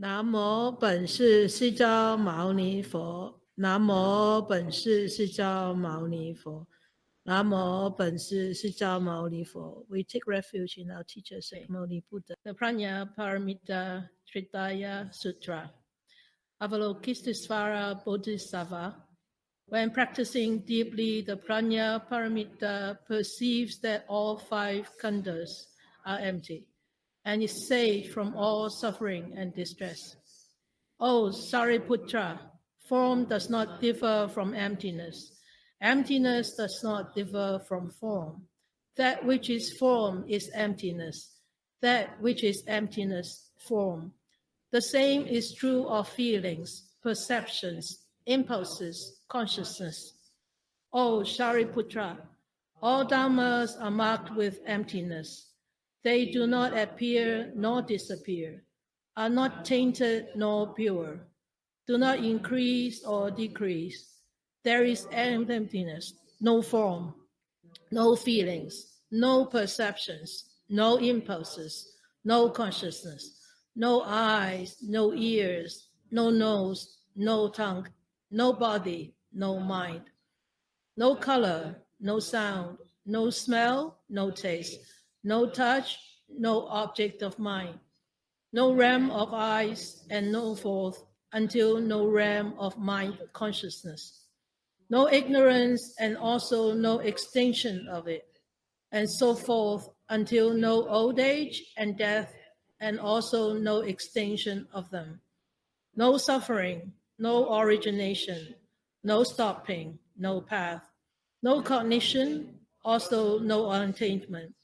南无本师释迦牟尼佛。南无本师释迦牟尼佛。南无本师释迦牟尼佛。We take refuge in our teacher, Shakyamuni Buddha. The Prajnaparamita Tritaya Sutra. Avalokitesvara Bodhisattva, when practicing deeply the Prajnaparamita, perceives that all five khandhas are empty and is saved from all suffering and distress. O Sariputra, form does not differ from emptiness. Emptiness does not differ from form. That which is form is emptiness. That which is emptiness, form. The same is true of feelings, perceptions, impulses, consciousness. O Shariputra, all dharmas are marked with emptiness. They do not appear nor disappear, are not tainted nor pure, do not increase or decrease. There is emptiness, no form, no feelings, no perceptions, no impulses, no consciousness, no eyes, no ears, no nose, no tongue, no body, no mind, no color, no sound, no smell, no taste, no touch, no object of mind, no realm of eyes, and no forth until no realm of mind consciousness, no ignorance and also no extinction of it, and so forth until no old age and death, and also no extinction of them, no suffering, no origination, no stopping, no path, no cognition, also no attainment.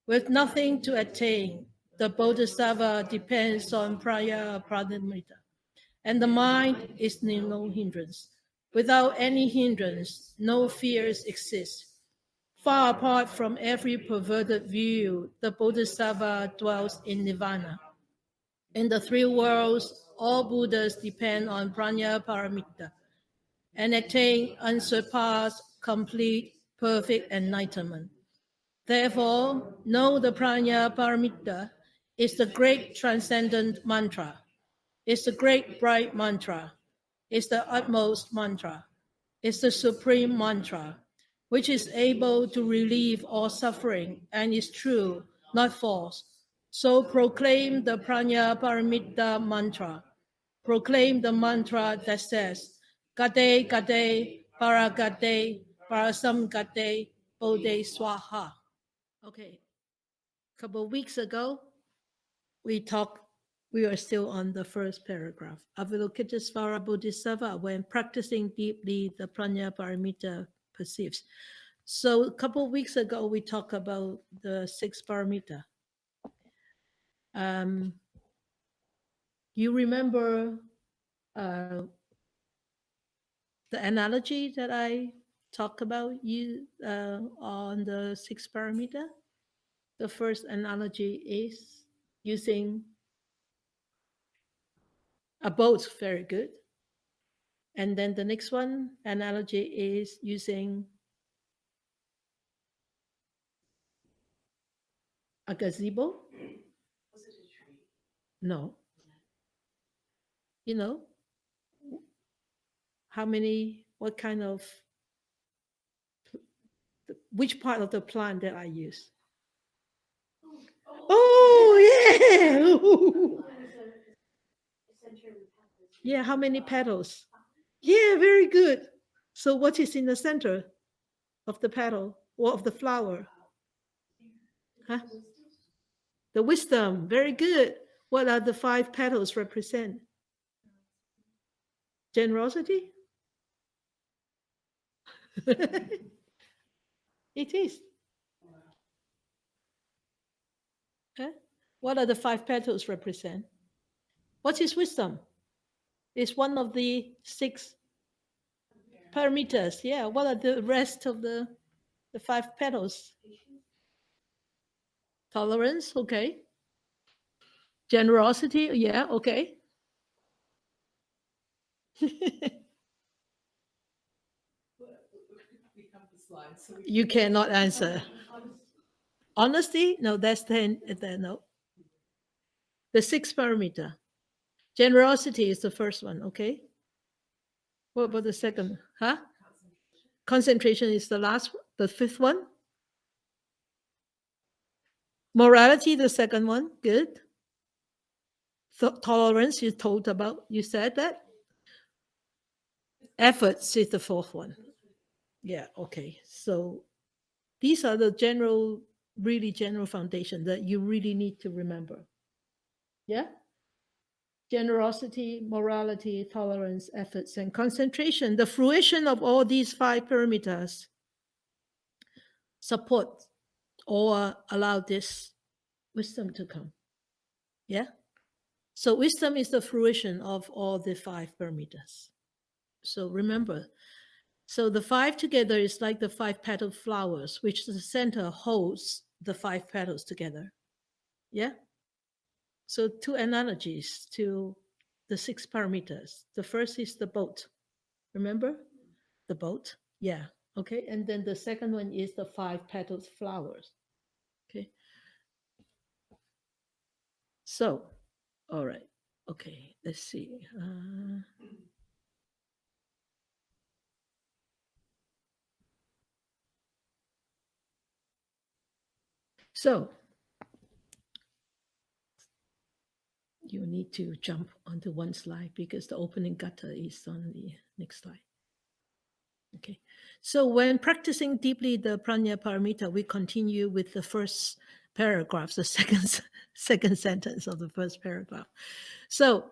With nothing to attain, the Bodhisattva depends on Prajnaparamita, and the mind is no hindrance. Without any hindrance, no fears exist. Far apart from every perverted view, the Bodhisattva dwells in nirvana. In the three worlds, all Buddhas depend on Prajnaparamita and attain unsurpassed, complete, perfect enlightenment. Therefore, know the Prajnaparamita is the great transcendent mantra, is the great bright mantra, is the utmost mantra, is the supreme mantra, which is able to relieve all suffering and is true, not false. So proclaim the Prajnaparamita mantra. Proclaim the mantra that says, Gade Gade Paragade Parasam Gade Bodhe Swaha. Okay, a couple of weeks ago, we were still on the first paragraph. Avalokitesvara Bodhisattva, when practicing deeply, the Prajnaparamita perceives. So a couple of weeks ago, we talked about the six paramita. You remember the analogy that I talked about on the six paramita? The first analogy is using a boat, very good. And then the next one analogy is using a gazebo. Was it a tree? No. You know, what kind of, which part of the plant that I use? Oh, yeah. Yeah, how many petals? Yeah, very good. So what is in the center of the petal or of the flower? Huh? The wisdom, very good. What are the five petals represent? Generosity? It is. Huh? What are the five petals represent? What is wisdom? It's one of the six paramitas. Yeah. What are the rest of the five petals? Tolerance, okay. Generosity, yeah, okay. You cannot answer. Honesty? No, that's no. The sixth paramita. Generosity is the first one, okay? What about the second? Huh? Concentration is the last, the fifth one. Morality, the second one. Good. Tolerance, you told about, you said that. Efforts is the fourth one. Yeah, okay. So these are the general, really general foundation that you really need to remember. Yeah? Generosity, morality, tolerance, efforts, and concentration. The fruition of all these five paramitas support or allow this wisdom to come. Yeah? So wisdom is the fruition of all the five paramitas. So remember, so the five together is like the five petaled flowers, which the center holds the five petals together. Yeah? So two analogies to the six paramitas. The first is the boat. Remember? The boat? Yeah. Okay. And then the second one is the five petaled flowers. Okay. So, all right. Okay. Let's see. So, you need to jump onto one slide because the opening gata is on the next slide. Okay. So when practicing deeply the Prajnaparamita, we continue with the first paragraph, the second sentence of the first paragraph. So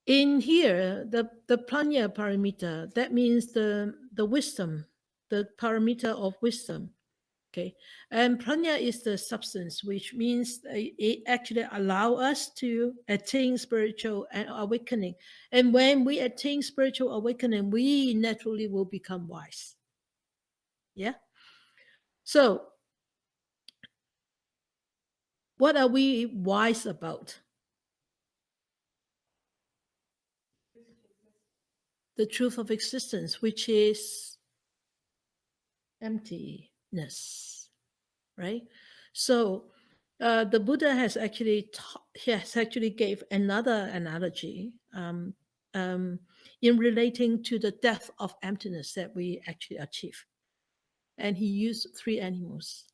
in here, the Prajnaparamita, that means the wisdom, the paramita of wisdom. Okay, and prajna is the substance, which means it actually allow us to attain spiritual awakening. And when we attain spiritual awakening, we naturally will become wise. Yeah. So, what are we wise about? The truth of existence, which is emptiness, right? So the Buddha has actually gave another analogy in relating to the death of emptiness that we actually achieve, and he used three animals.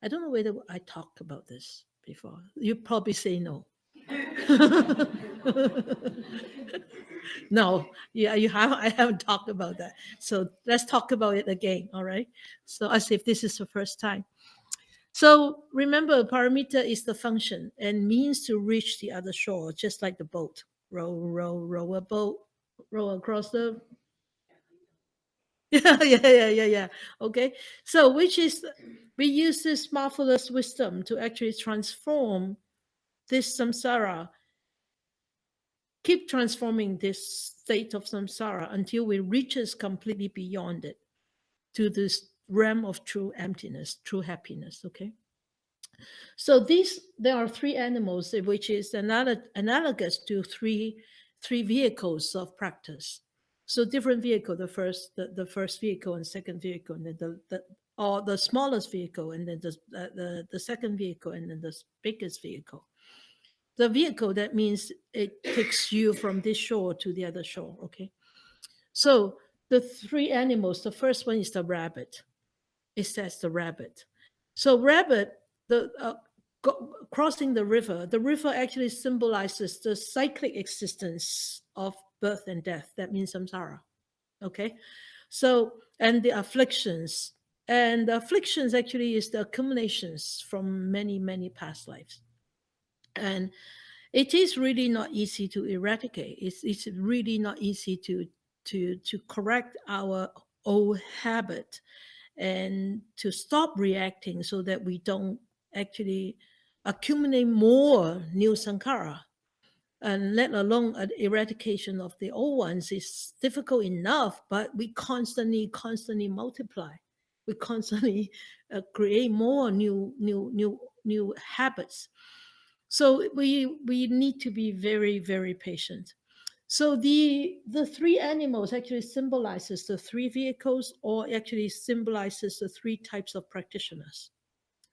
I don't know whether I talked about this before. You probably say no. No, yeah, you have. I haven't talked about that. So let's talk about it again. All right. So as if this is the first time. So remember, paramita is the function and means to reach the other shore, just like the boat. Row a boat, row across the. Yeah. Okay. So which is, we use this marvelous wisdom to actually transform this samsara, keep transforming this state of samsara until we reaches completely beyond it to this realm of true emptiness, true happiness. Okay. So there are three animals, which is analogous to three vehicles of practice. So different vehicle, the first vehicle and second vehicle, and then or the smallest vehicle, and then the second vehicle, and then the biggest vehicle. The vehicle, that means it takes you from this shore to the other shore. Okay. So the three animals, the first one is the rabbit. It says the rabbit. So rabbit, the crossing the river actually symbolizes the cyclic existence of birth and death. That means samsara. Okay. So, and the afflictions. And the afflictions actually is the accumulations from many, many past lives. And it is really not easy to eradicate. It's really not easy to correct our old habit and to stop reacting so that we don't actually accumulate more new sankhara. And let alone an eradication of the old ones is difficult enough, but we constantly multiply. We constantly create more new habits. So we need to be very, very patient. So the three animals actually symbolizes the three vehicles, or actually symbolizes the three types of practitioners.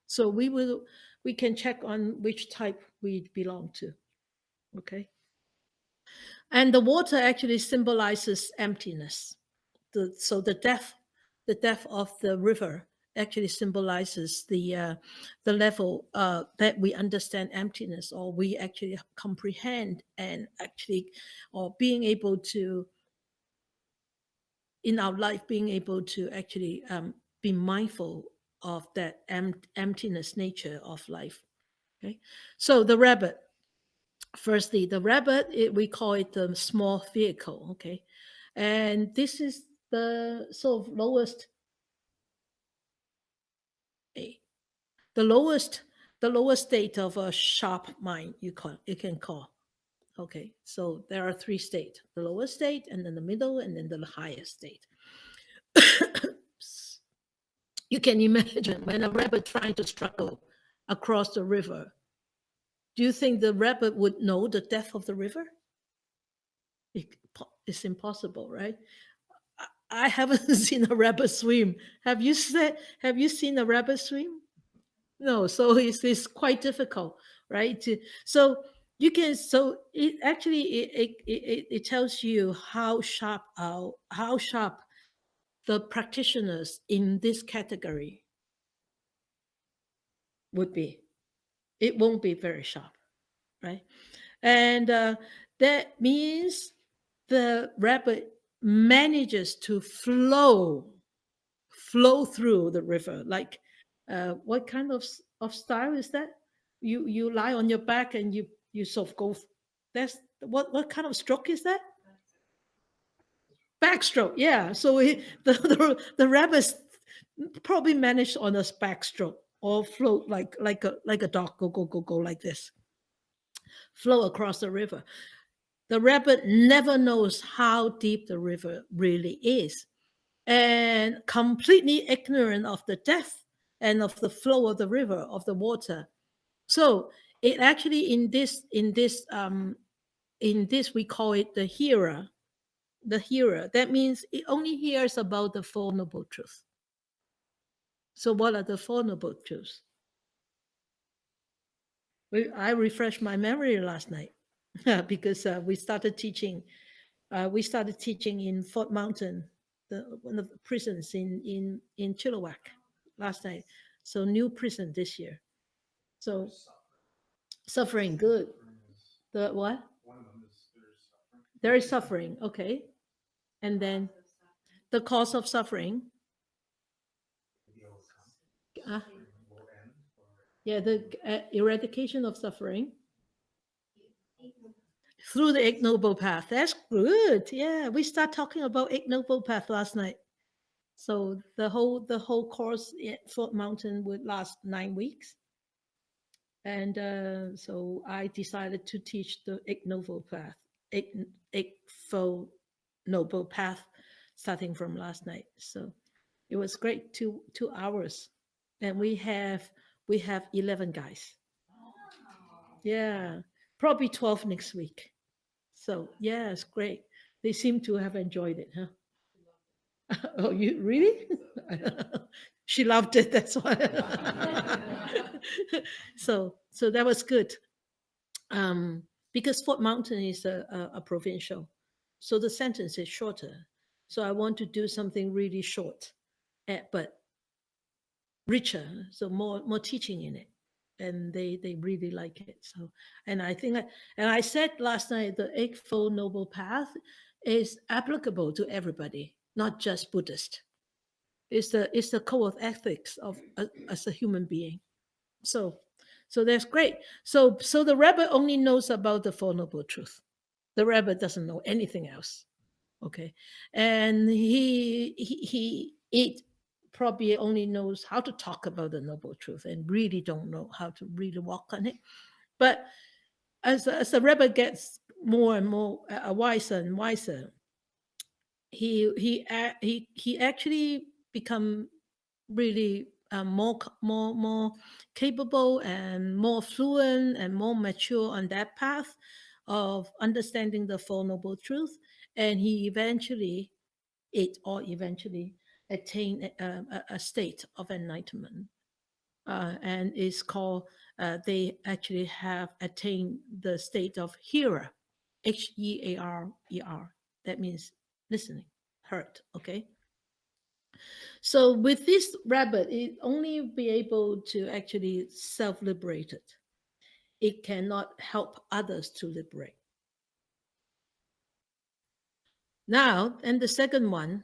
So we can check on which type we belong to. Okay. And the water actually symbolizes emptiness. So the depth of the river actually symbolizes the level that we understand emptiness, or we actually comprehend, and actually, or being able to, in our life, being able to actually be mindful of that emptiness nature of life. Okay, so the rabbit. Firstly, the rabbit, we call it the small vehicle. Okay, and this is the sort of lowest, the lowest, the lowest state of a sharp mind. You can call. Okay, so there are three states: the lowest state, and then the middle, and then the highest state. You can imagine when a rabbit trying to struggle across the river. Do you think the rabbit would know the depth of the river? It's impossible, right? I haven't seen a rabbit swim. Have you seen a rabbit swim? No, so it's quite difficult, right? So you can, so it actually it tells you how sharp the practitioners in this category would be. It won't be very sharp, right? And that means the rabbit manages to flow through the river. Like, what kind of style is that? You lie on your back and you sort of go. That's what kind of stroke is that? Backstroke. Yeah. So the rabbits probably managed on a backstroke, or float like a dog, go like this, flow across the river. The rabbit never knows how deep the river really is, and completely ignorant of the depth and of the flow of the river, of the water. So it actually, in this we call it the hearer. The hearer, that means it only hears about the Four Noble Truths. So what are the Four Noble Truths? I refreshed my memory last night because we started teaching in Fort Mountain, one of the prisons in Chilliwack last night. So new prison this year. So suffering, good. The what? There is suffering. Okay. And then the cause of suffering. Uh, yeah, the eradication of suffering through the ignoble path. That's good. Yeah, we start talking about ignoble path last night. So the whole course at Fort Mountain would last 9 weeks, and so I decided to teach the ignoble path, ignoble noble path, starting from last night. So it was great. 2 hours, and we have 11 guys. Yeah, probably 12 next week. So yeah, it's great. They seem to have enjoyed it, huh? Oh, you really? She loved it. That's why. So that was good. Because Fort Mountain is a provincial, so the sentence is shorter. So I want to do something really short, but richer. So more teaching in it, and they really like it. So, and I think and I said last night, the Eightfold Noble Path is applicable to everybody, not just Buddhist. It's the code of ethics of as a human being. So that's great. So the rabbit only knows about the Four Noble Truth. The rabbit doesn't know anything else. Okay, and it probably only knows how to talk about the Noble Truth, and really don't know how to really walk on it. But as the rabbit gets more and more wiser and wiser, he actually become really more capable and more fluent and more mature on that path of understanding the Four Noble Truth, and he eventually attain a state of enlightenment. and it's called, they actually have attained the state of hearer, Hearer. That means listening, heard. Okay. So with this rabbit, it only be able to actually self-liberate it. It cannot help others to liberate. Now, and the second one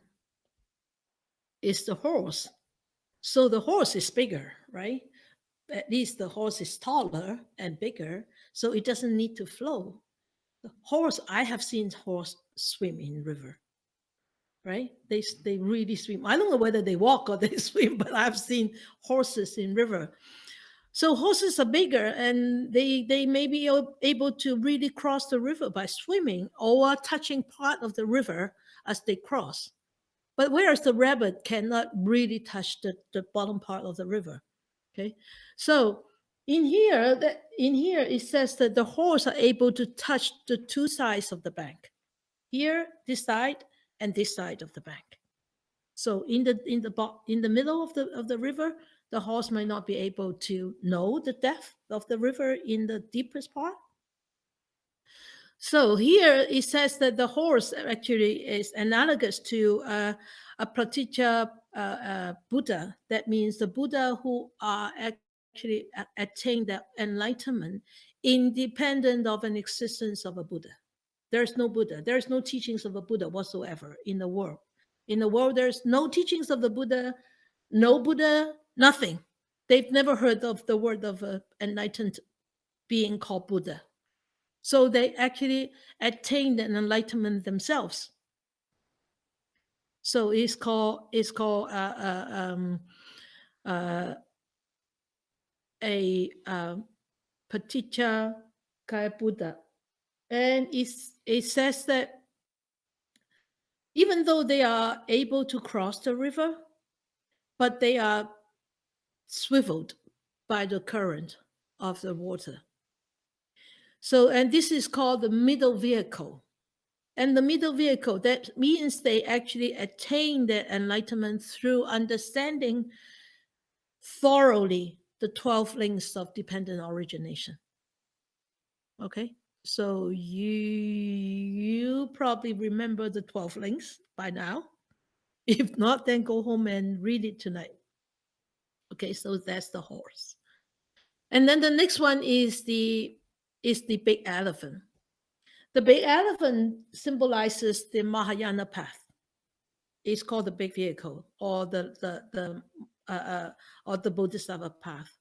is the horse. So the horse is bigger, right? At least the horse is taller and bigger, so it doesn't need to flow. The horse, I have seen horse swim in river, right? They really swim. I don't know whether they walk or they swim, but I've seen horses in river. So horses are bigger, and they may be able to really cross the river by swimming or touching part of the river as they cross. But whereas the rabbit cannot really touch the bottom part of the river. Okay. So in here, it says that the horse are able to touch the two sides of the bank. Here, this side, and this side of the bank. So in the middle of the river, the horse might not be able to know the depth of the river in the deepest part. So here it says that the horse actually is analogous to a Pratitya Buddha. That means the Buddha who are actually attain that enlightenment independent of an existence of a Buddha. There's no Buddha. There's no teachings of a Buddha whatsoever in the world. In the world, there's no teachings of the Buddha, no Buddha, nothing. They've never heard of the word of an enlightened being called Buddha. So they actually attained an enlightenment themselves. So it's called a Paticca Kaya Buddha, and it says that even though they are able to cross the river, but they are swiveled by the current of the water. So, and this is called the middle vehicle. And the middle vehicle, that means they actually attain their enlightenment through understanding thoroughly the 12 links of dependent origination. Okay, so you probably remember the 12 links by now. If not, then go home and read it tonight. Okay, so that's the horse. And then the next one is the big elephant. The big elephant symbolizes the Mahayana path. It's called the big vehicle, or the Bodhisattva path.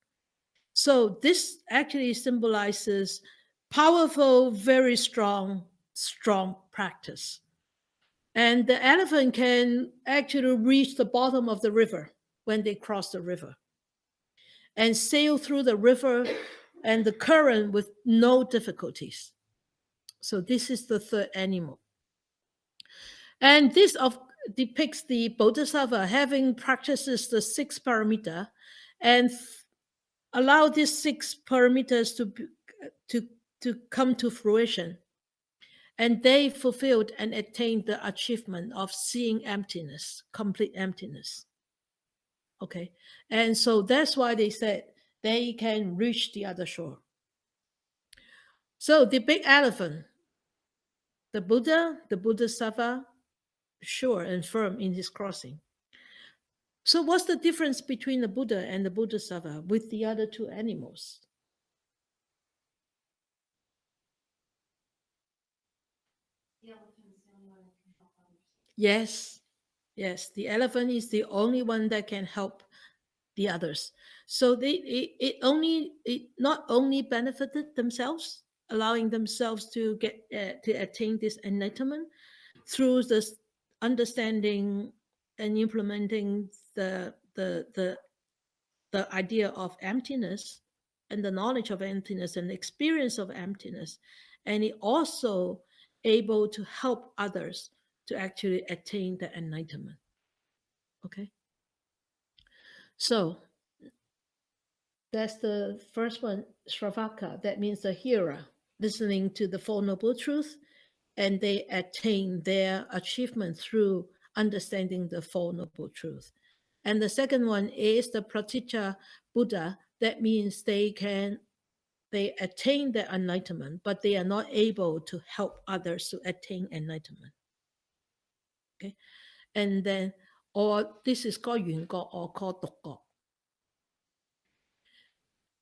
So this actually symbolizes powerful, very strong practice. And the elephant can actually reach the bottom of the river when they cross the river and sail through the river and the current with no difficulties. So this is the third animal. And this depicts the Bodhisattva having practices the 6 paramita and allow these 6 paramitas to come to fruition. And they fulfilled and attained the achievement of seeing emptiness, complete emptiness. Okay. And so that's why they said they can reach the other shore. So the big elephant, the Buddha, the Bodhisattva, sure and firm in his crossing. So what's the difference between the Buddha and the Bodhisattva with the other 2 animals? The elephant is the only one that can help others. Yes, the elephant is the only one that can help the others. So it not only benefited themselves, allowing themselves to get to attain this enlightenment through this understanding and implementing the idea of emptiness and the knowledge of emptiness and the experience of emptiness, and it also able to help others to actually attain the enlightenment. Okay, so that's the first one, Shravaka. That means the hearer, listening to the Four Noble Truths, and they attain their achievement through understanding the Four Noble Truths. And the second one is the Pratitya Buddha. That means they attain the enlightenment, but they are not able to help others to attain enlightenment. Okay, and then, or this is called Yun Go or called Tok Go.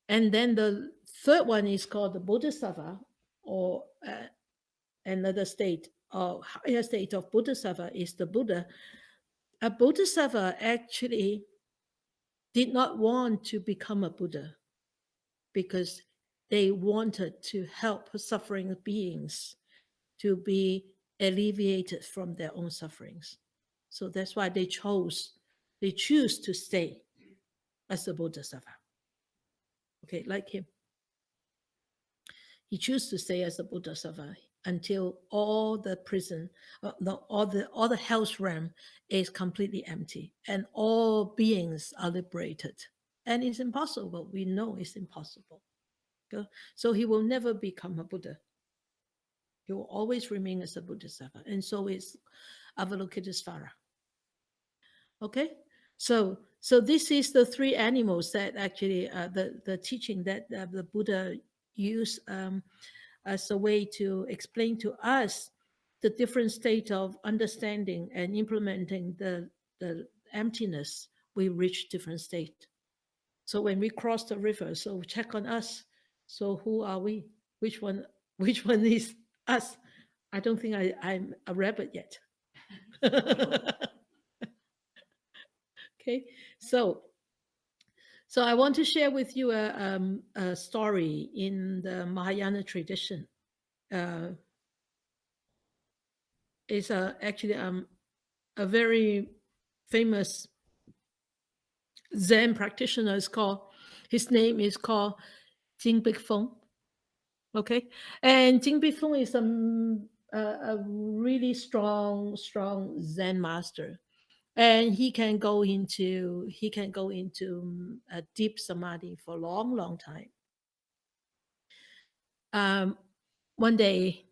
And then the third one is called the Bodhisattva, or another state or higher state of Bodhisattva is the Buddha. A Bodhisattva actually did not want to become a Buddha because they wanted to help suffering beings to be alleviated from their own sufferings. So that's why they choose to stay as a Bodhisattva. Okay, like him. He chose to stay as a Bodhisattva until all the prison, all the hell's realm is completely empty and all beings are liberated. And it's impossible. We know it's impossible. Okay? So he will never become a Buddha. He will always remain as a Bodhisattva. And so is Avalokitesvara. Okay? So this is the three animals that actually the teaching that the Buddha used as a way to explain to us the different state of understanding and implementing the emptiness. We reach different state. So when we cross the river, so check on us. So who are we? Which one is us? I don't think I'm a rabbit yet. Okay, so I want to share with you a story in the Mahayana tradition. It's actually a very famous Zen practitioner. His name is called Jing Bigfeng. Okay, and Jing Bigfeng is a really strong Zen master. And he can go into a deep samadhi for a long time. One day,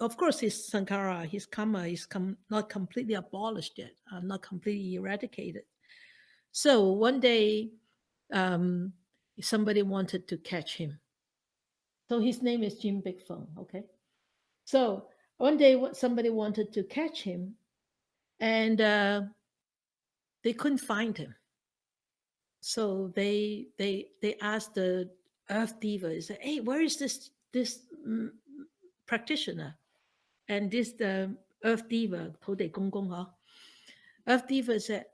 of course his sankhara, his karma is not completely abolished yet, not completely eradicated. So one day, somebody wanted to catch him. So his name is Jin Bigfeng. Okay, so one day somebody wanted to catch him, and they couldn't find him. So they asked the earth diva, they said, hey, where is this practitioner? And this the earth diva, earth diva said,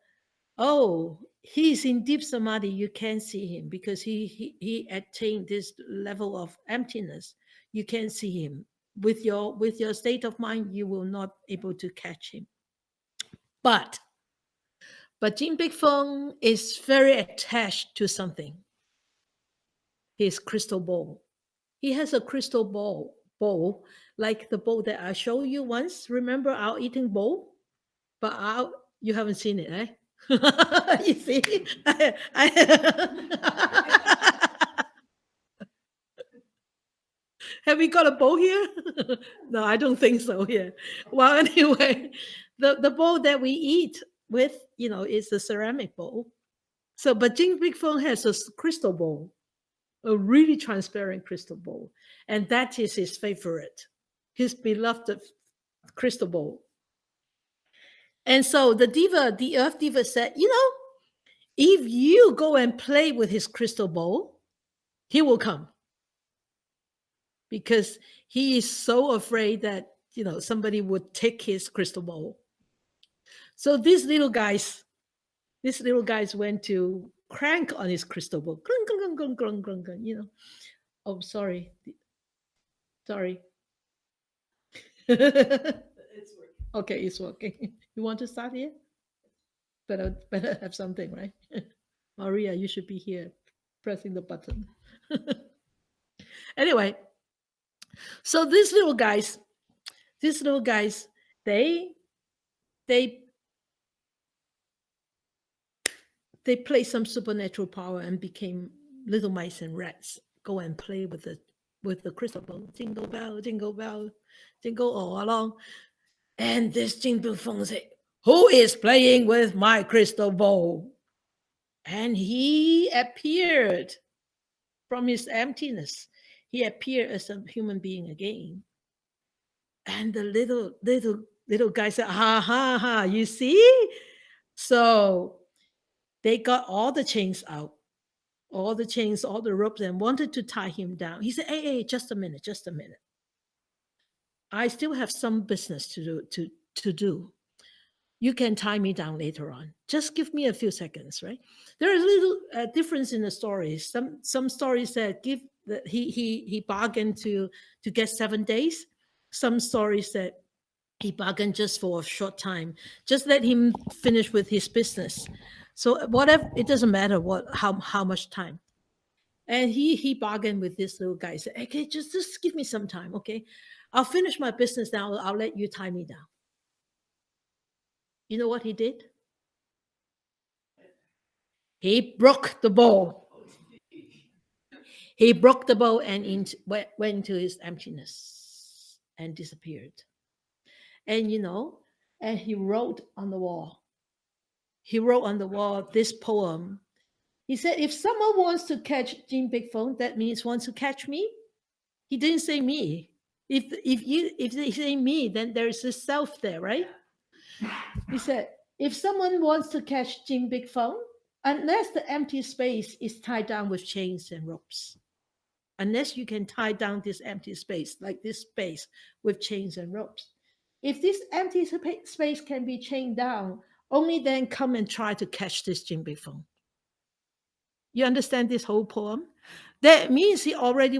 oh, he's in deep samadhi, you can't see him because he attained this level of emptiness. You can't see him. With your state of mind, you will not able to catch him. But Jin Bigfeng is very attached to something. His crystal bowl. He has a crystal bowl like the bowl that I showed you once. Remember our eating bowl? But you haven't seen it, eh? You see? Have we got a bowl here? No, I don't think so here. Well, anyway, the bowl that we eat with, is a ceramic bowl. So, but Jing Bigfeng has a crystal bowl, a really transparent crystal bowl. And that is his favorite, his beloved crystal bowl. And so the earth diva said, if you go and play with his crystal bowl, he will come. Because he is so afraid that, somebody would take his crystal bowl. So these little guys went to crank on his crystal bowl. Glung, glung, glung, glung, glung, Oh, sorry. It's working. Okay, it's working. You want to start here? Better have something, right? Maria, you should be here pressing the button. Anyway, so these little guys, they play some supernatural power and became little mice and rats. Go and play with the crystal ball. Jingle bell, jingle bell, jingle all along. And this Jing Bufeng said, "Who is playing with my crystal ball?" And he appeared from his emptiness. He appeared as a human being again. And the little guy said, "Ha ha ha, you see?" So they got all the chains out, all the chains, all the ropes, and wanted to tie him down. He said, hey, just a minute, just a minute. I still have some business to do. You can tie me down later on. Just give me a few seconds, right? There is a little difference in the stories. Some stories that give that he bargained to get 7 days. Some stories that he bargained just for a short time. Just let him finish with his business. So whatever, it doesn't matter how much time. And he bargained with this little guy. He said, okay, just give me some time, okay? I'll finish my business now. I'll let you tie me down. You know what he did? He broke the bowl. He broke the bowl and went into his emptiness and disappeared. And and he wrote on the wall. He wrote on the wall this poem. He said, if someone wants to catch Jin Big Phone, that means wants to catch me. He didn't say me. If they say me, then there's a self there, right? He said, if someone wants to catch Jin Big Phone, unless the empty space is tied down with chains and ropes, unless you can tie down this empty space, like this space with chains and ropes. If this empty space can be chained down, only then come and try to catch this Jin Big Phone. You understand this whole poem? That means he already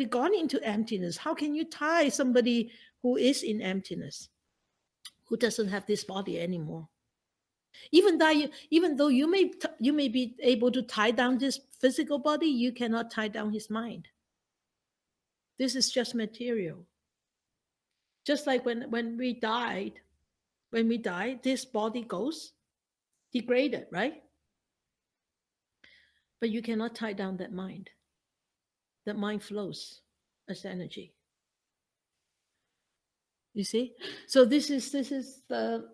gone into emptiness. How can you tie somebody who is in emptiness, who doesn't have this body anymore? Even though you may be able to tie down this physical body, you cannot tie down his mind. This is just material. Just like when we die, this body goes degraded, right? But you cannot tie down that mind. That mind flows as energy. You see, so this is the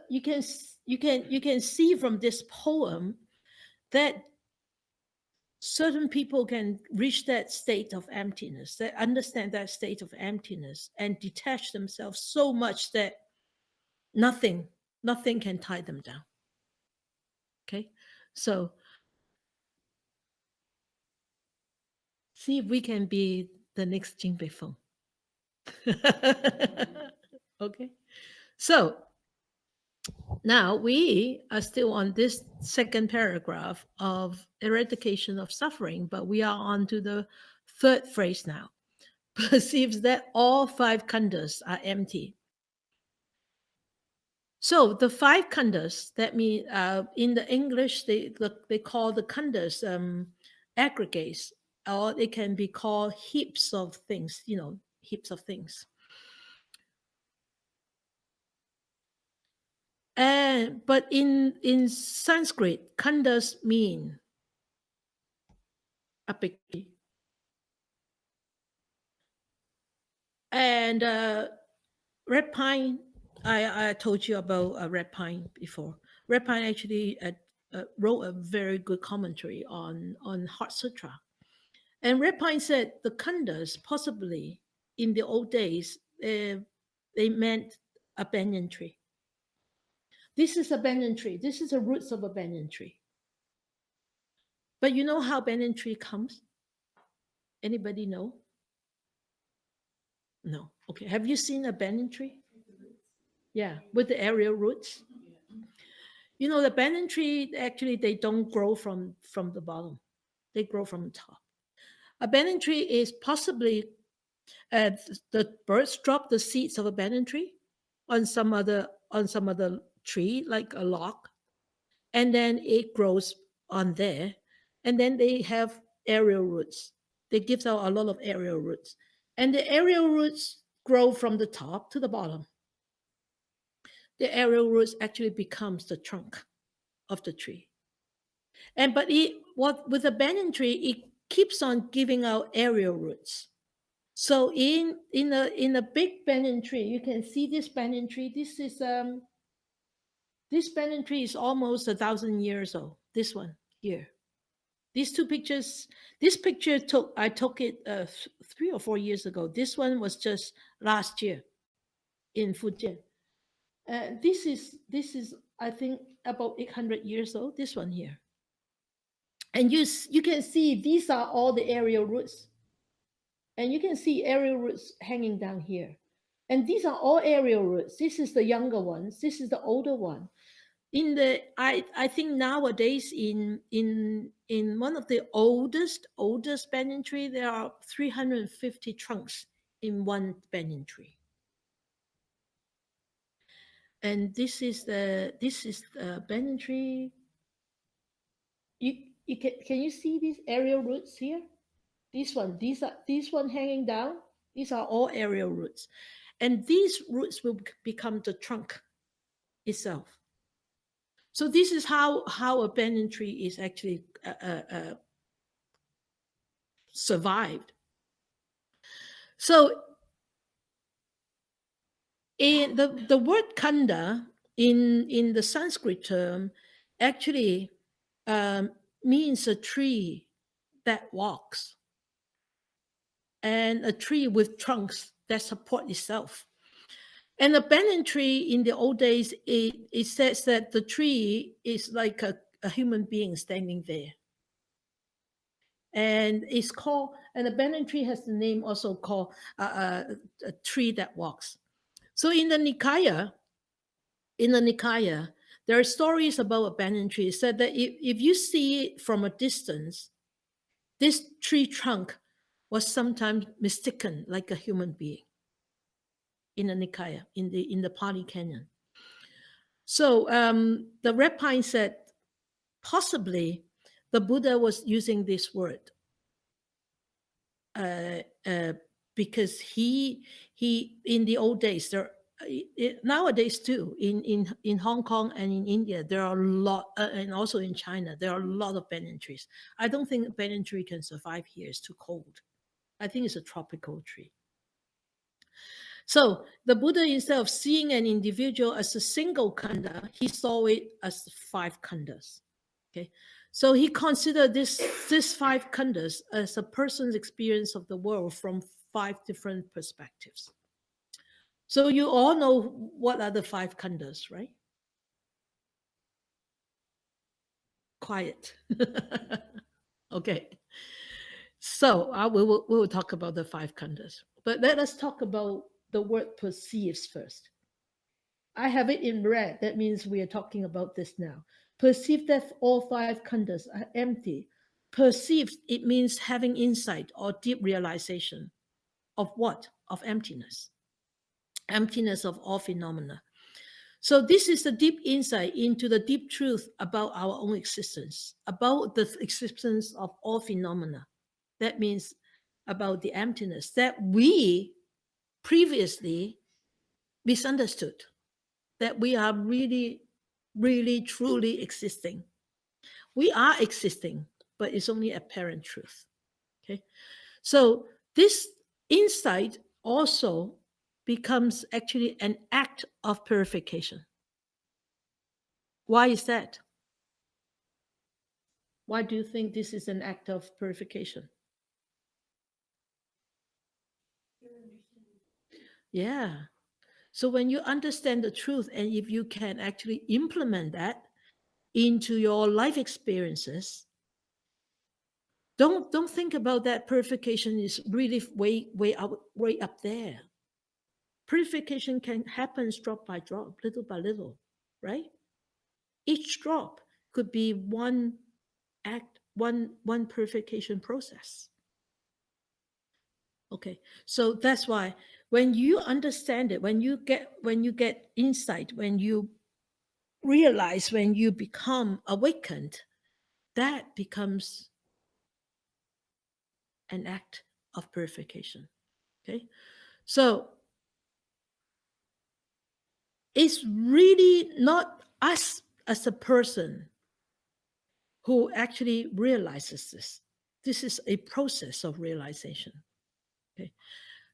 you can see from this poem that certain people can reach that state of emptiness, that understand that state of emptiness and detach themselves so much that nothing can tie them down. Okay, so see if we can be the next Jin Bei Feng. Okay, so now we are still on this second paragraph of eradication of suffering, but we are on to the third phrase now. Perceives that all 5 khandhas are empty. So the 5 khandhas, that means in the English, they call the khandhas aggregates, or they can be called heaps of things, heaps of things. But in Sanskrit, khandhas mean a picture. And red pine, I told you about red pine before. Red pine actually wrote a very good commentary on Heart Sutra. And red pine said the khandhas possibly in the old days they meant a banyan tree. This is a banyan tree. This is the roots of a banyan tree. But you know how banyan tree comes? Anybody know? No. Okay. Have you seen a banyan tree? Yeah, with the aerial roots. You know, the banyan tree actually they don't grow from the bottom; they grow from the top. A banyan tree is possibly the birds drop the seeds of a banyan tree on some other tree like a log, and then it grows on there, and then they have aerial roots. They give out a lot of aerial roots, and the aerial roots grow from the top to the bottom. The aerial roots actually becomes the trunk of the tree. And but with the banyan tree, it keeps on giving out aerial roots. So in a big banyan tree, you can see this banyan tree. This banyan tree is almost 1,000 years old. This one here. These two pictures. This picture I took it 3 or 4 years ago. This one was just last year in Fujian. This is I think about 800 years old. This one here, and you can see these are all the aerial roots, and you can see aerial roots hanging down here, and these are all aerial roots. This is the younger ones. This is the older one. I think nowadays in one of the oldest banyan tree, there are 350 trunks in one banyan tree. And this is the banyan tree. You can you see these aerial roots here? These one hanging down. These are all aerial roots, and these roots will become the trunk itself. So this is how a banyan tree is actually survived. So in the word kanda in the Sanskrit term actually means a tree that walks, and a tree with trunks that support itself. And a banyan tree in the old days, it says that the tree is like a human being standing there. And it's called, and the banyan tree has the name also called a tree that walks. So in the Nikaya, there are stories about a banyan tree. It said that if you see it from a distance, this tree trunk was sometimes mistaken like a human being in the Nikaya, in the Pali Canon. So the Red Pine said possibly the Buddha was using this word because he in the old days there. Nowadays too, in Hong Kong and in India, there are a lot, and also in China, there are a lot of banyan trees. I don't think a banyan tree can survive here. It's too cold. I think it's a tropical tree. So the Buddha, instead of seeing an individual as a single kanda, he saw it as 5 khandas. Okay, so he considered this 5 khandas as a person's experience of the world from 5 different perspectives. So you all know what are the 5 khandas, right? Quiet. Okay. So we will talk about the 5 khandas. But let us talk about the word perceives first. I have it in red. That means we are talking about this now. Perceive that all 5 khandas are empty. Perceived, it means having insight or deep realization of what? Of emptiness. Emptiness of all phenomena. So this is the deep insight into the deep truth about our own existence, about the existence of all phenomena. That means about the emptiness that we previously misunderstood, that we are really, really, truly existing. We are existing, but it's only apparent truth. Okay. So this insight also becomes actually an act of purification. Why is that? Why do you think this is an act of purification? Yeah. So when you understand the truth, and if you can actually implement that into your life experiences, don't think about that purification is really way up there. Purification can happen drop by drop, little by little, right? Each drop could be one act, one purification process. Okay, so that's why when you understand it, when you get insight, when you realize, when you become awakened, that becomes an act of purification. Okay, so it's really not us as a person who actually realizes this. This is a process of realization. Okay,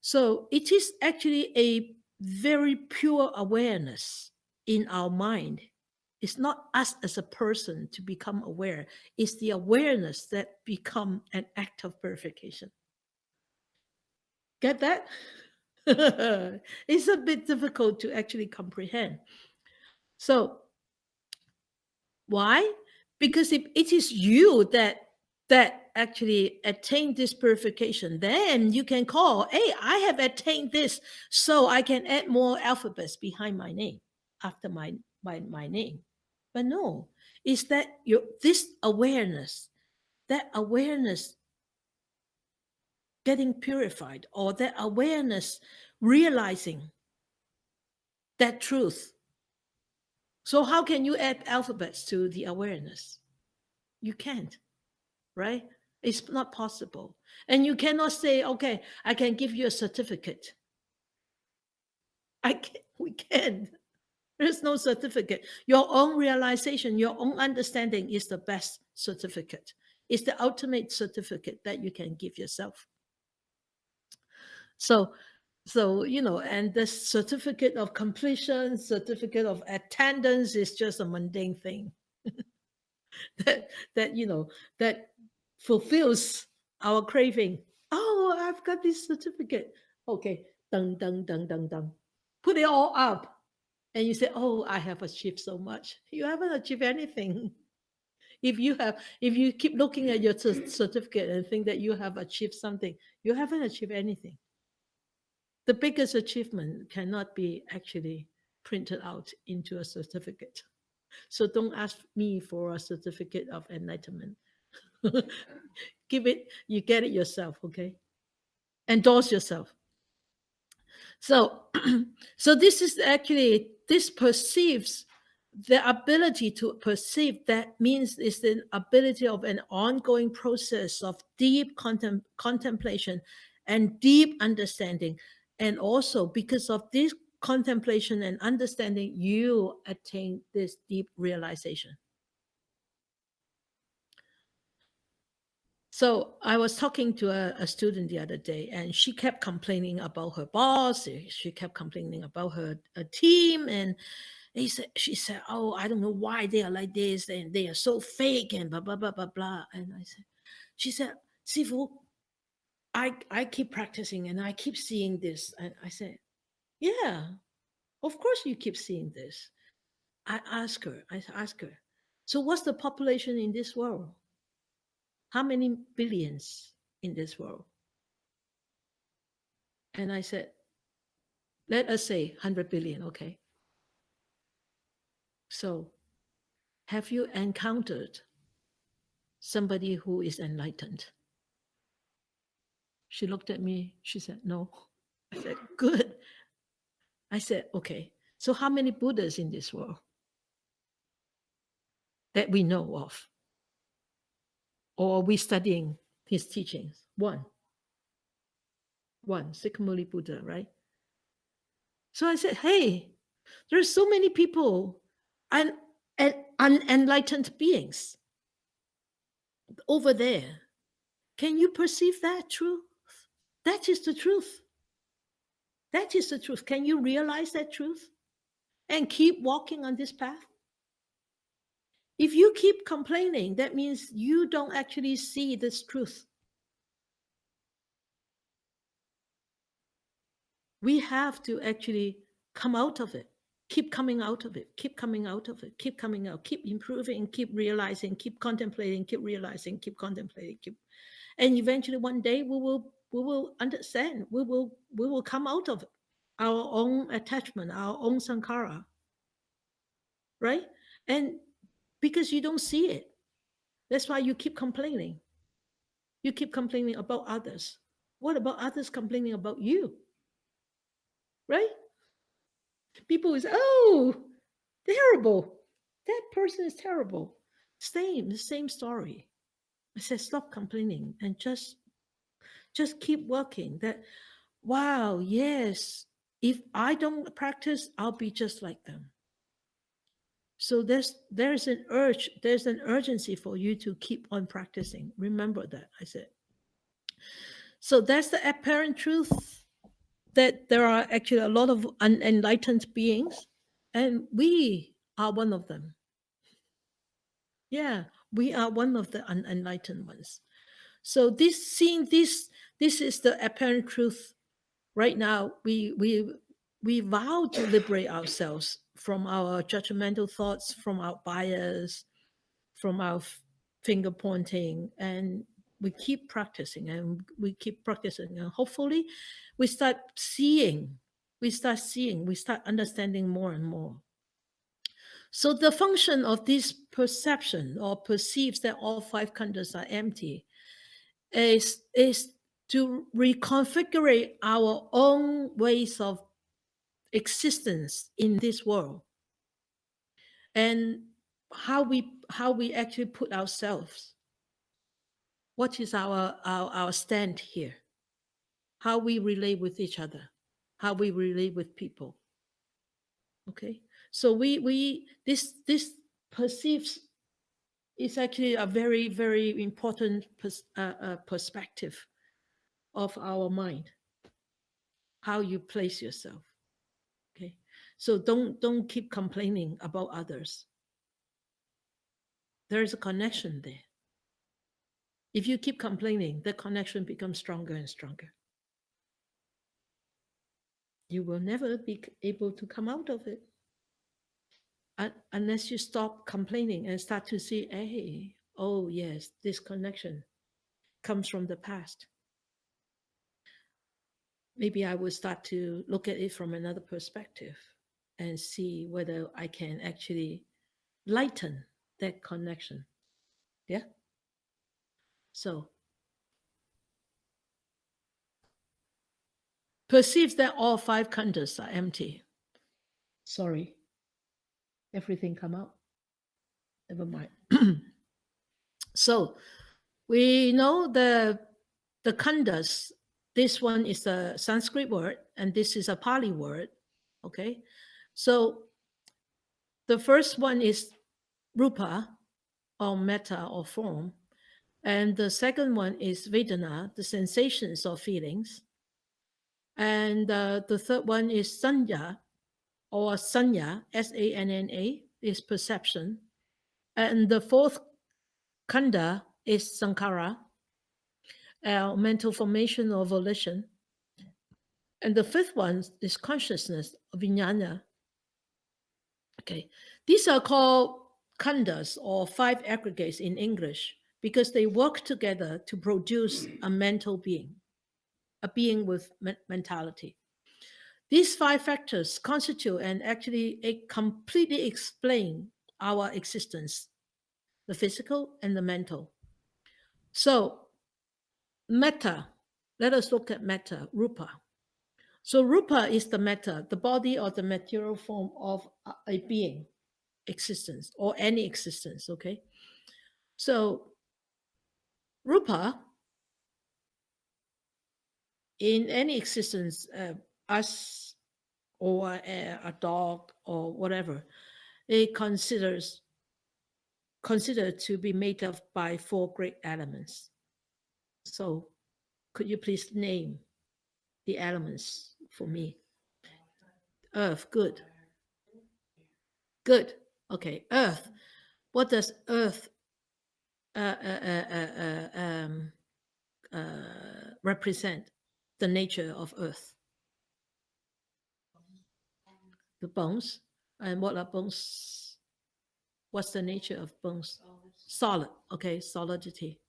So it is actually a very pure awareness in our mind. It's not us as a person to become aware. It's the awareness that become an act of purification. Get that? It's a bit difficult to actually comprehend. So why? Because if it is you that actually attain this purification, then you can call, hey, I have attained this, so I can add more alphabets behind my name, after my name. But no, it's that this awareness, that awareness getting purified, or that awareness realizing that truth. So how can you add alphabets to the awareness? You can't, right? It's not possible. And you cannot say, okay, I can give you a certificate. We can't. There's no certificate. Your own realization, your own understanding is the best certificate. It's the ultimate certificate that you can give yourself. So, and the certificate of completion, certificate of attendance is just a mundane thing that fulfills our craving. Oh, I've got this certificate. Okay, dun dun dun dun dun. Put it all up. And you say, oh, I have achieved so much. You haven't achieved anything. If you keep looking at your certificate and think that you have achieved something, you haven't achieved anything. The biggest achievement cannot be actually printed out into a certificate. So don't ask me for a certificate of enlightenment. You get it yourself, okay? Endorse yourself. So, so this perceives the ability to perceive. That means it's the ability of an ongoing process of deep contemplation and deep understanding. And also because of this contemplation and understanding, you attain this deep realization. So I was talking to a student the other day, and she kept complaining about her boss. She kept complaining about her team, and she said, "Oh, I don't know why they are like this, and they are so fake, and blah blah blah blah blah." And she said, "Sifu, I keep practicing, and I keep seeing this." And I said, "Yeah, of course you keep seeing this." I asked her, "So what's the population in this world? How many billions in this world?" And I said, let us say 100 billion, okay? So have you encountered somebody who is enlightened? She looked at me, she said, no. I said, good. I said, okay, so how many Buddhas in this world that we know of? Or are we studying his teachings? One, Sikamuli Buddha, right? So I said, hey, there's so many people and unenlightened beings over there. Can you perceive that truth? That is the truth. That is the truth. Can you realize that truth and keep walking on this path? If you keep complaining, that means you don't actually see this truth. We have to actually come out of it, keep coming out of it, keep coming out of it, keep coming out, keep improving, keep realizing, keep contemplating, keep realizing, keep contemplating, and eventually one day we will understand. We will come out of our own attachment, our own sankhara, right? And because you don't see it, that's why you keep complaining. You keep complaining about others. What about others complaining about you? Right? People is, oh, terrible. That person is terrible. The same story. I said, stop complaining and just keep working. That, wow, yes, if I don't practice, I'll be just like them. So there's an urgency for you to keep on practicing. Remember that, I said. So that's the apparent truth. that there are actually a lot of unenlightened beings, and we are one of them. Yeah, we are one of the unenlightened ones. So seeing this is the apparent truth. Right now, we vow to liberate ourselves from our judgmental thoughts, from our bias, from our finger pointing, and we keep practicing and we keep practicing, and hopefully we start seeing, we start understanding more and more. So the function of this perception or perceives that all five khandhas are empty is to reconfigure our own ways of existence in this world, and how we actually put ourselves. What is our stand here? How we relate with each other, how we relate with people. Okay, so we this perceives is actually a very, very important perspective of our mind, how you place yourself. Okay, so don't keep complaining about others. There is a connection there. If you keep complaining, the connection becomes stronger and stronger. You will never be able to come out of it unless you stop complaining and start to see, hey, oh yes, this connection comes from the past. Maybe I will start to look at it from another perspective and see whether I can actually lighten that connection. Yeah. So perceives that all five khandhas are empty. Sorry, everything come out. Never mind. So we know the khandhas. This one is a Sanskrit word, and this is a Pali word. Okay, so the first one is rupa, or metta, or form, and the second one is vedana, the sensations or feelings, and the third one is sanya, or sanya, sanna, is perception, and the fourth khandha is sankhara, mental formation or volition. And the fifth one is consciousness, vijnana. Okay, these are called khandhas, or five aggregates in English, because they work together to produce a mental being, a being with mentality. These five factors constitute and actually completely explain our existence, the physical and the mental. So, metta, let us look at metta, rupa. So rupa is the metta, the body or the material form of a being, existence, or any existence, okay? So rupa, in any existence, us or a dog or whatever, it considered to be made up by four great elements. So could you please name the elements for me? Earth, good. Good. Okay, earth. What does earth represent? The nature of earth? The bones. And what are bones? What's the nature of bones? Solid. Okay, solidity.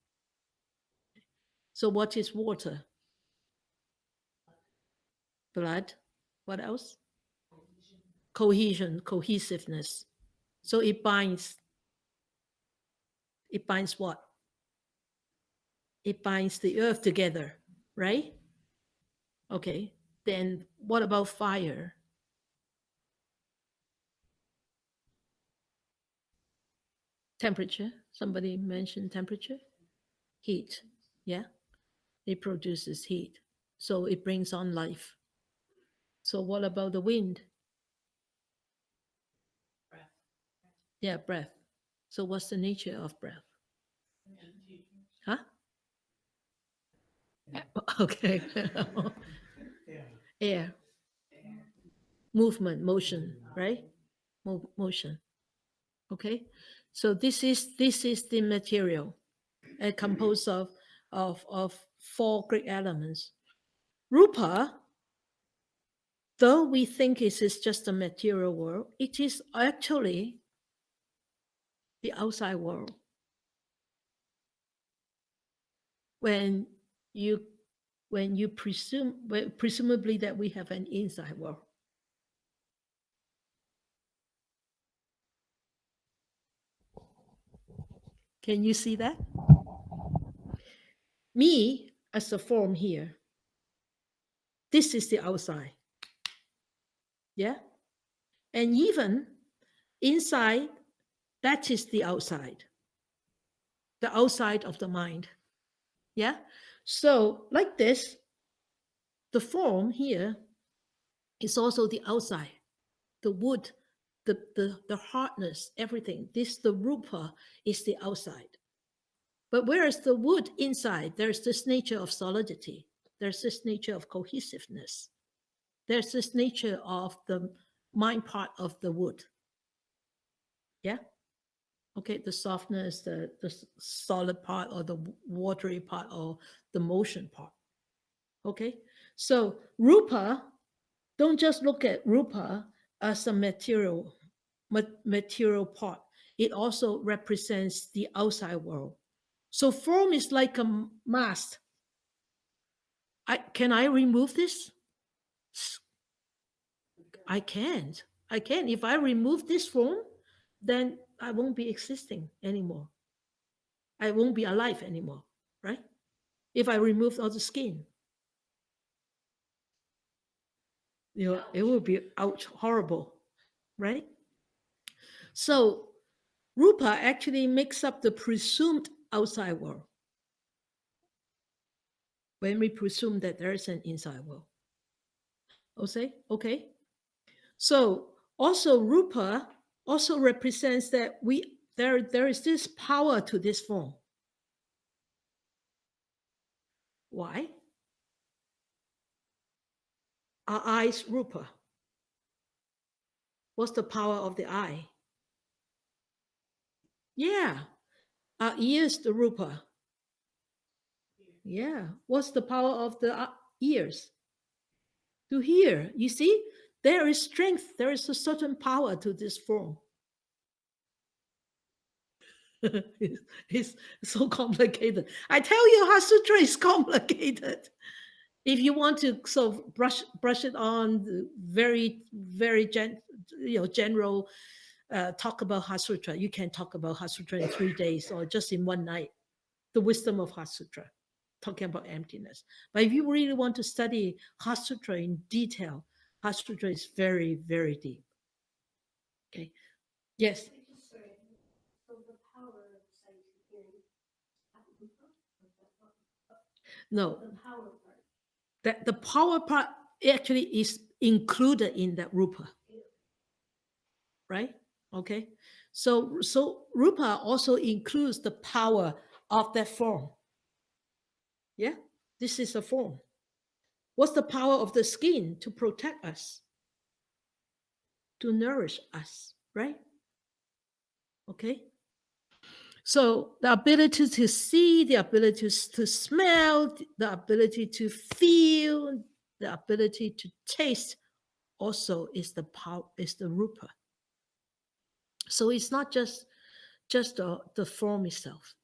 So what is water? Blood. What else? Cohesion, cohesiveness. So it binds. It binds what? It binds the earth together, right? Okay. Then what about fire? Temperature. Somebody mentioned temperature. Heat. Yeah. It produces heat. So it brings on life. So what about the wind? Yeah, breath. So what's the nature of breath? Huh? Okay. Air. Movement, motion, right? Motion. Okay. So this is the material, composed of four great elements. Rupa, though we think it is just a material world, it is actually the outside world. When you presumably that we have an inside world. Can you see that? Me as a form here. This is the outside. Yeah. And even inside, that is the outside of the mind. Yeah. So like this, the form here is also the outside, the wood, the hardness, everything. The rupa is the outside. But whereas the wood inside, there's this nature of solidity. There's this nature of cohesiveness. There's this nature of the mind part of the wood. Yeah. Okay, the softness, the solid part, or the watery part, or the motion part. Okay, so rupa, don't just look at rupa as a material part. It also represents the outside world. So form is like a mask. Can I remove this? I can't. I can. If I remove this form, then I won't be existing anymore. I won't be alive anymore, right? If I remove all the skin, it will be horrible, right? So rupa actually makes up the presumed outside world when we presume that there is an inside world. Okay. So also rupa also represents that there is this power to this form. Why? Our eyes rupa. What's the power of the eye? Yeah. Our ears the rupa. Yeah. What's the power of the ears? To hear. You see, there is strength. There is a certain power to this form. It's so complicated. I tell you, Heart Sutra is complicated. If you want to sort of brush it on very general talk about Heart Sutra, you can talk about Heart Sutra in 3 days or just in one night. The wisdom of Heart Sutra, talking about emptiness. But if you really want to study Heart Sutra in detail, Heart Sutra is very, very deep. Okay. Yes. So the power of sight and hearing, No. the power part. That the power part actually is included in that rupa. Right? Okay. So rupa also includes the power of that form. Yeah. This is a form. What's the power of the skin? To protect us, to nourish us, right? Okay. So the ability to see, the ability to smell, the ability to feel, the ability to taste also is the power, is the rupa. So it's not just the form itself.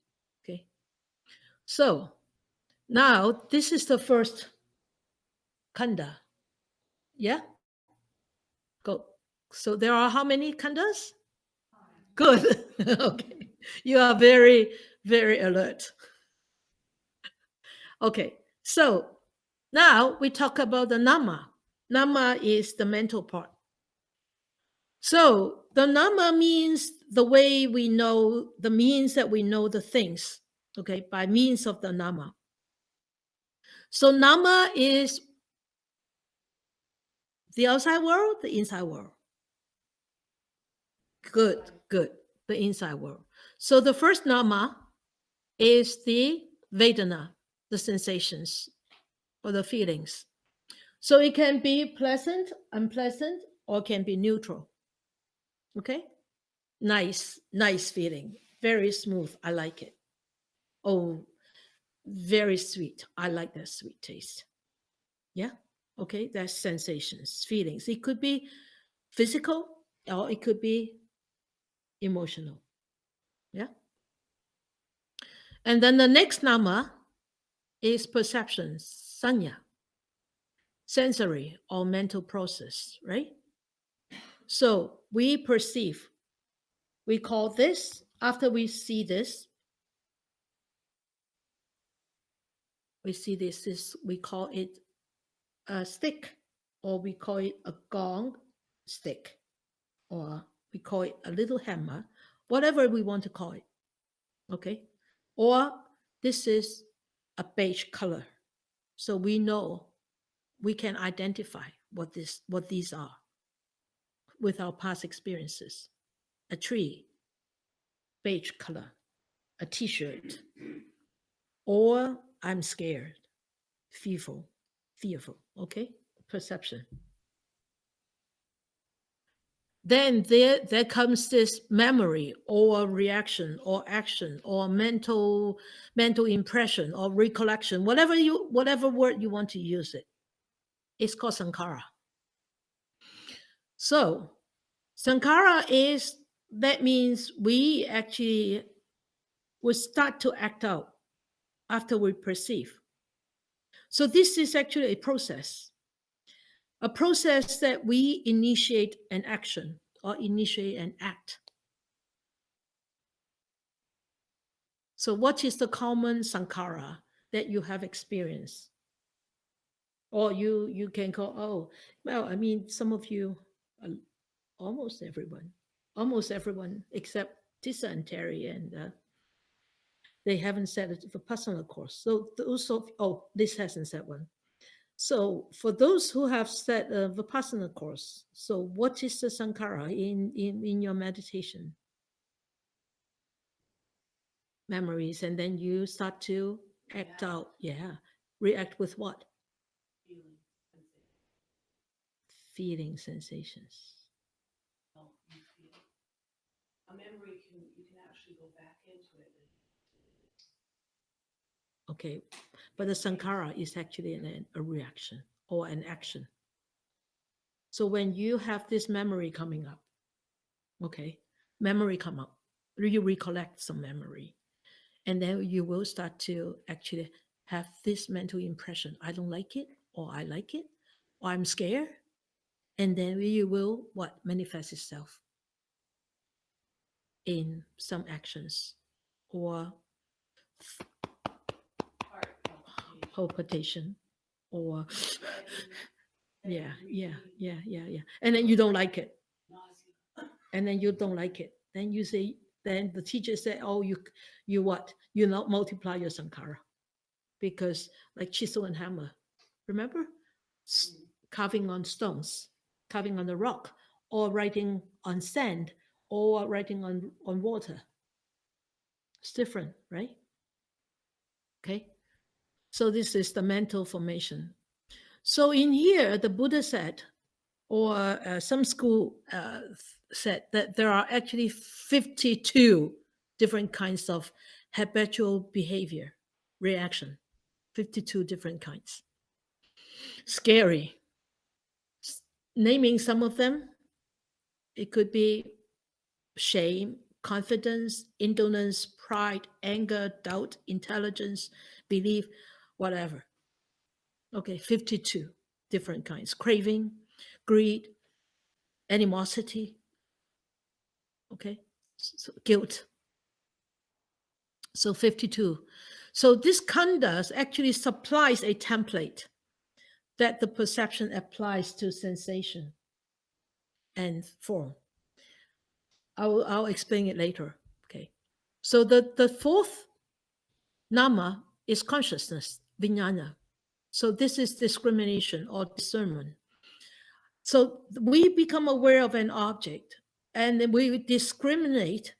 Okay. So now this is the first kanda. Yeah. Go. So there are how many khandas? Good. Okay. You are very, very alert. Okay. So now we talk about the nama. Nama is the mental part. So the nama means the way we know, the means that we know the things, okay, by means of the nama. So nama is the outside world, the inside world. Good. The inside world. So the first nama is the Vedana, the sensations or the feelings. So it can be pleasant, unpleasant, or can be neutral. Okay? Nice feeling. Very smooth. I like it. Oh, very sweet. I like that sweet taste. Yeah? Okay, that's sensations, feelings. It could be physical or it could be emotional. Yeah? And then the next nama is perception, sanya, sensory or mental process, right? So we perceive, we call this, after we see this, we call it a stick, or we call it a gong stick, or we call it a little hammer, whatever we want to call it. Okay? Or this is a beige color. So we know, we can identify what these are with our past experiences. A tree, beige color, a t-shirt, or I'm scared, fearful, okay? Perception. Then there comes this memory or reaction or action or mental impression or recollection, whatever word you want to use it. It's called sankhara. So sankhara that means we actually will start to act out after we perceive. So this is actually a process that we initiate an action or initiate an act. So what is the common sankhara that you have experienced? Or you can call, oh, well, I mean, some of you, almost everyone except Tissa and Terry, and they haven't said it for personal course. So those this hasn't said one. So for those who have said Vipassana course, so what is the sankhara in your meditation? Memories, and then you start to act out. Yeah. React with what? Feeling sensations. Oh, you feel. A memory you can actually go back into it. Okay. But the sankhara is actually a reaction or an action. So when you have this memory coming up, okay, memory come up, you recollect some memory, and then you will start to actually have this mental impression. I don't like it, or I like it, or I'm scared. And then you will manifest itself in some actions or palpitation or yeah. And then you don't like it. And then you don't like it. Then you say, then the teacher said, oh, you what? You not multiply your sankhara. Because like chisel and hammer, remember? Carving on stones, carving on the rock, or writing on sand, or writing on water. It's different, right? Okay. So this is the mental formation. So in here, the Buddha said, or some school said that there are actually 52 different kinds of habitual behavior, reaction, 52 different kinds. Scary. Naming some of them, it could be shame, confidence, indolence, pride, anger, doubt, intelligence, belief, whatever. Okay, 52 different kinds. Craving, greed, animosity, okay, so guilt. So 52. So this khandha actually supplies a template that the perception applies to sensation and form. I'll explain it later. Okay. So the fourth nama is consciousness, vijnana. So this is discrimination or discernment. So we become aware of an object and then we discriminate.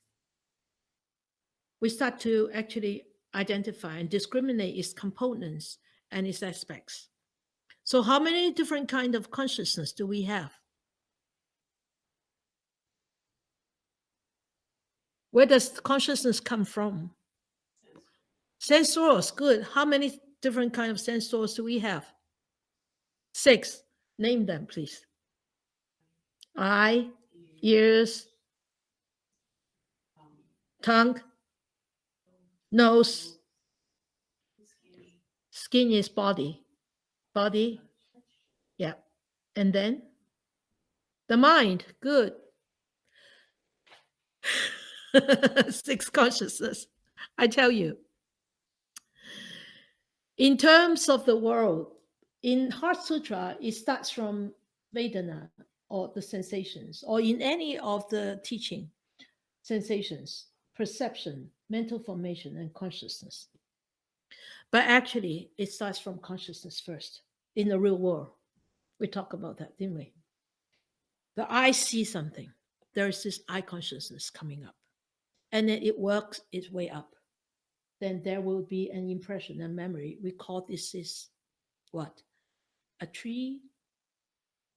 We start to actually identify and discriminate its components and its aspects. So how many different kind of consciousness do we have? Where does consciousness come from? Sense source, good. How many different kind of sense source do we have? 6. Name them, please. Eye, ears, tongue, nose. Skin is body. Body, yeah. And then the mind, good. 6 consciousness. I tell you, in terms of the world, in Heart Sutra, it starts from Vedana, or the sensations, or in any of the teaching, sensations, perception, mental formation, and consciousness. But actually, it starts from consciousness first in the real world. We talked about that, didn't we? The eye sees something. There's this eye consciousness coming up. And then it works its way up. Then there will be an impression, a memory. We call this is what? A tree.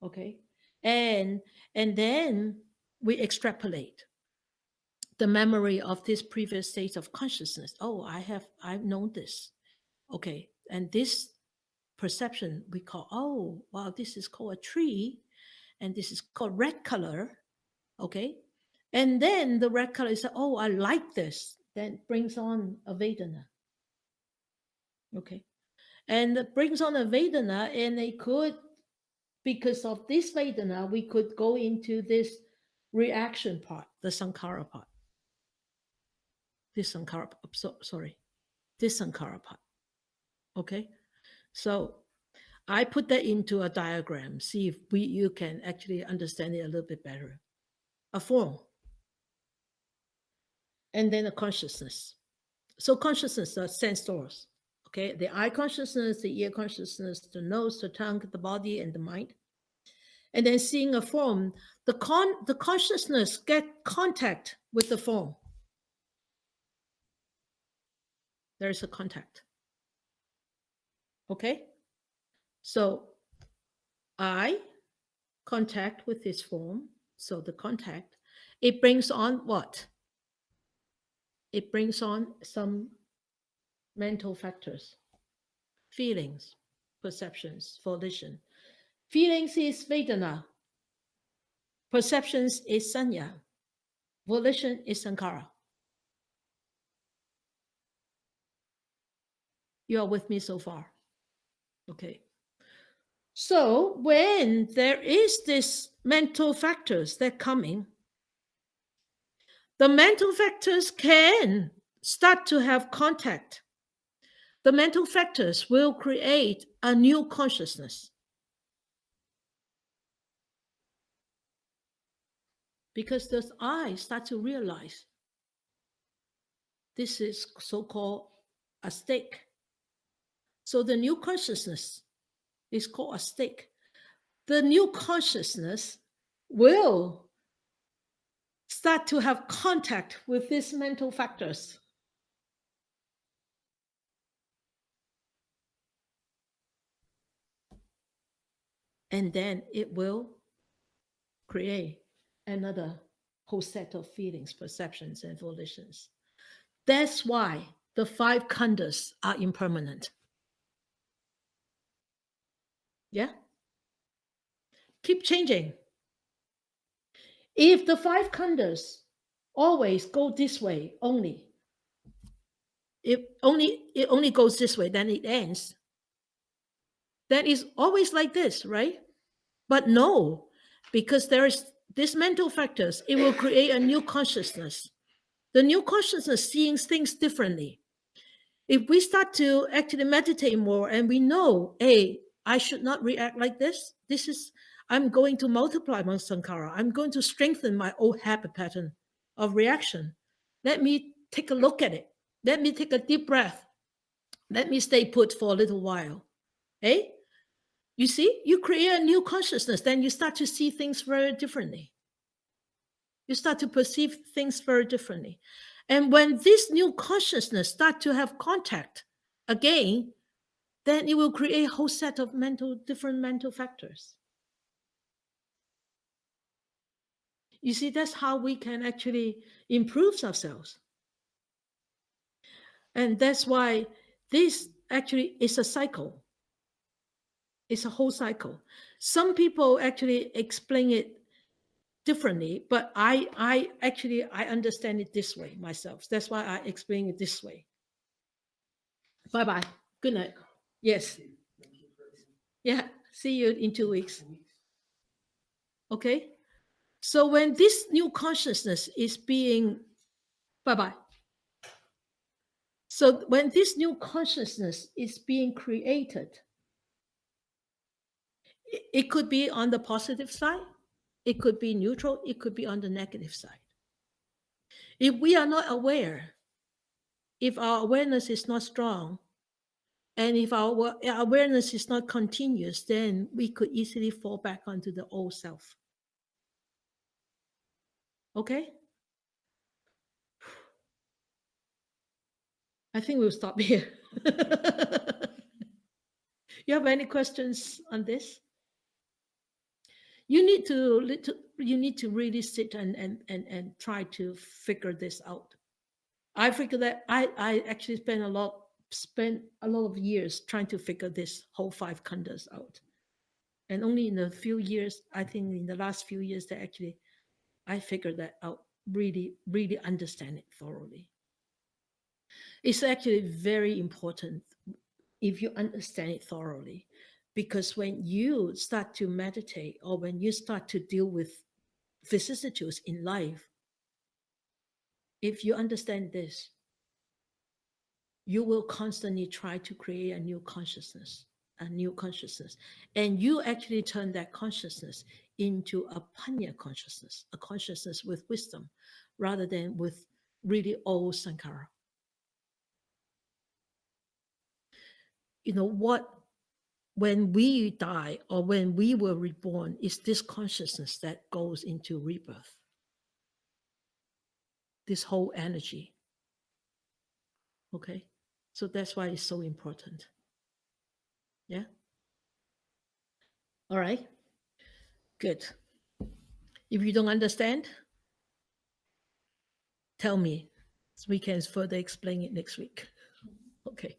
Okay. And then we extrapolate the memory of this previous state of consciousness. Oh, I've known this. Okay. And this perception we call, oh, wow, this is called a tree. And this is called red color. Okay. And then the red color is, oh, I like this. Then brings on a Vedana. Okay. And it brings on a Vedana, and it could, because of this Vedana, we could go into this reaction part, the Sankhara part. This Sankhara, this Sankhara part. Okay. So I put that into a diagram, see if you can actually understand it a little bit better. A form. And then a consciousness. So consciousness, the sense source. Okay, the eye consciousness, the ear consciousness, the nose, the tongue, the body, and the mind. And then seeing a form, the consciousness get contact with the form. There's a contact. Okay, so I contact with this form. So the contact, it brings on what? It brings on some mental factors, feelings, perceptions, volition. Feelings is Vedana. Perceptions is Sanya. Volition is Sankhara. You are with me so far? Okay. So when there is this mental factors that coming, the mental factors can start to have contact. The mental factors will create a new consciousness. Because those eyes start to realize this is so-called a stake. So the new consciousness is called a stake. The new consciousness will start to have contact with these mental factors. And then it will create another whole set of feelings, perceptions, and volitions. That's why the 5 khandhas are impermanent. Yeah? Keep changing. If the 5 khandhas always go this way only, it only goes this way, then it ends. Then it's always like this, right? But no, because there is these mental factors, it will create a new consciousness. The new consciousness seeing things differently. If we start to actually meditate more and we know, hey, I should not react like this. I'm going to multiply my sankhara. I'm going to strengthen my old habit pattern of reaction. Let me take a look at it. Let me take a deep breath. Let me stay put for a little while. Hey, you see, you create a new consciousness, then you start to see things very differently. You start to perceive things very differently. And when this new consciousness start to have contact, again, then it will create a whole set of different mental factors. You see, that's how we can actually improve ourselves. And that's why this actually is a cycle. It's a whole cycle. Some people actually explain it differently, but I understand it this way myself. That's why I explain it this way. Bye-bye. Good night. Yes. Yeah. See you in 2 weeks. Okay. So when this new consciousness is being, bye-bye. So when this new consciousness is being created, it could be on the positive side, it could be neutral, it could be on the negative side. If we are not aware, if our awareness is not strong, and if our awareness is not continuous, then we could easily fall back onto the old self. Okay? I think we'll stop here. You have any questions on this? You need to really sit and try to figure this out. I figure that I actually spent a lot of years trying to figure this whole 5 khandhas out. And only in a few years, I think in the last few years, that actually I figured that out, really, really understand it thoroughly. It's actually very important if you understand it thoroughly, because when you start to meditate or when you start to deal with vicissitudes in life, if you understand this, you will constantly try to create a new consciousness, and you actually turn that consciousness into a panya consciousness, a consciousness with wisdom, rather than with really old sankhara. You know what? When we die or when we were reborn, is this consciousness that goes into rebirth. This whole energy. Okay? So that's why it's so important. Yeah? All right? Good. If you don't understand, tell me so we can further explain it next week. Okay.